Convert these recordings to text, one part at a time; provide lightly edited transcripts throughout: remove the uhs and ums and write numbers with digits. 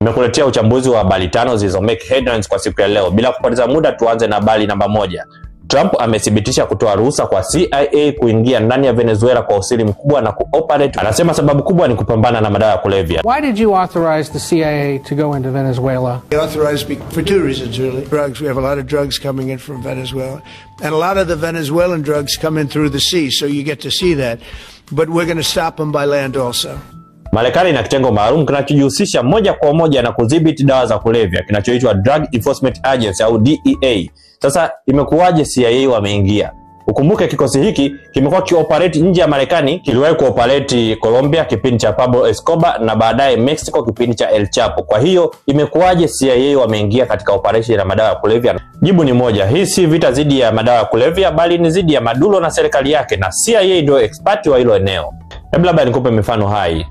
Nimekuletea uchambuzi wa habari 5 zilizo make headlines kwa siku ya leo. Bila kupoteza muda, tuanze na habari namba 1. Trump amethibitisha kutoa ruhusa kwa CIA kuingia ndani ya Venezuela kwa usiri mkubwa na kuoperate. Anasema sababu kubwa ni kupambana na madawa ya kulevya. Why did you authorize the CIA to go into Venezuela? We authorized for two reasons, really. Drugs. We have a lot of drugs coming in from Venezuela. And a lot of the Venezuelan drugs come in through the sea, so you get to see that. But we're going to stop them by land also. Marekani ina kitengo maalum kinachojihusisha moja kwa moja na kudhibiti dawa za kulevya kinachoitwa Drug Enforcement Agency au DEA. Sasa imekuwaje CIA wameingia? Ukumbuke kikosi hiki kimekuwa kioperate nje ya Marekani, kiliwahi kuoperate Colombia kipindi cha Pablo Escobar na baadaye Mexico kipindi cha El Chapo. Kwa hiyo imekuwaje CIA wameingia katika operation ya madawa ya kulevya? Jibu ni moja, hii si vita dhidi ya madawa ya kulevya bali ni dhidi ya Maduro na serikali yake, na CIA ndio expert wa hilo eneo. Labda nikupe mifano hai.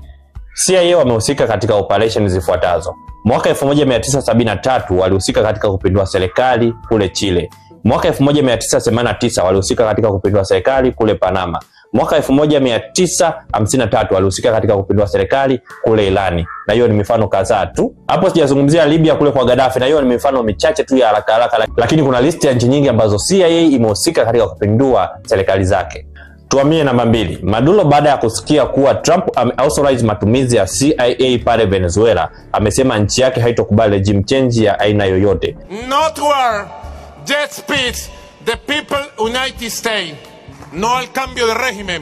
CIA wamehusika katika operation zifuatazo. Mwaka 1973 walihusika katika kupindua serikali kule Chile. Mwaka 1989 walihusika katika kupindua serikali kule Panama. Mwaka 1953 walihusika katika kupindua serikali kule Irani. Na hiyo ni mifano kadhaa tu. Hapo sijazungumzia Libya kule kwa Gaddafi, na hiyo ni mifano michache tu ya haraka, lakini kuna listi ya nchi nyingi ambazo CIA imehusika katika kupindua serikali zake. Tuamie namba 2. Maduro baada ya kusikia kuwa Trump ameauthorize matumizi ya CIA pale Venezuela, amesema nchi yake haitokubali regime change ya aina yoyote. Not war, just peace. The people United States. No al cambio de régimen.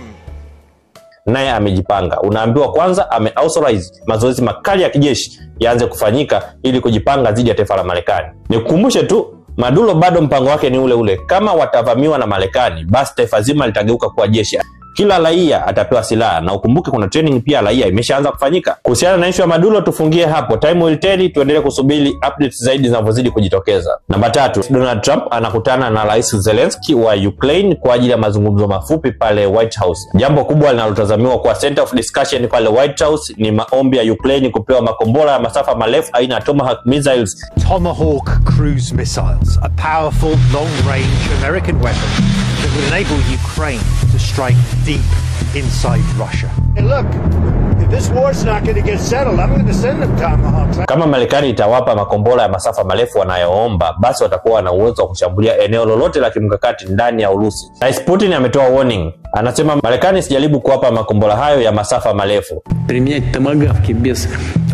Naye amejipanga. Unaambiwa kwanza ameauthorize mazoezi makali ya kijeshi yaanze kufanyika ili kujipanga dhidi ya taifa la Marekani. Nikukumbushe tu, Maduro bado mpango wake ni ule ule. Kama watavamiwa na Marekani, basi taifa zima litageuka kuwa jeshi. Kila raia atapewa silaha, na ukumbuke kuna training pia raia imeshaanza kufanyika. Kuhusiana na issue ya Maduro tufungie hapo. Time will tell, tuendelee kusubiri updates zaidi zinazozidi kujitokeza. Namba 3, Donald Trump anakutana na Rais Zelensky wa Ukraine kwa ajili ya mazungumzo mafupi pale White House. Jambo kubwa linalotazamiwa kuwa center of discussion pale White House ni maombi ya Ukraine kupewa makombora ya masafa marefu aina ya Tomahawk missiles. Tomahawk cruise missiles, a powerful long-range American weapon that will enable Ukraine to strike deep inside Russia. Hey, look, if this war's not going to get settled, I'm going to send them Tomahawks. Kama Marekani itawapa makombora ya masafa marefu wanayoomba, basi watakuwa na uwezo wa kushambulia eneo lolote la kimkakati ndani ya Urusi. Rais Putin ametoa warning. Anasema Marekani sijaribu kuwapa makombora hayo ya masafa marefu. Применять томагавки без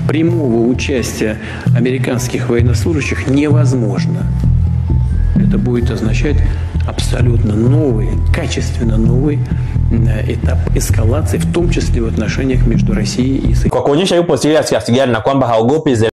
прямого участия американских военнослужащих невозможно. Это будет означать абсолютно новый, качественно новый этап эскалации, в том числе в отношениях между Россией и США. Kwa kuonyesha yupo serious kiasi gani na kwamba haogopi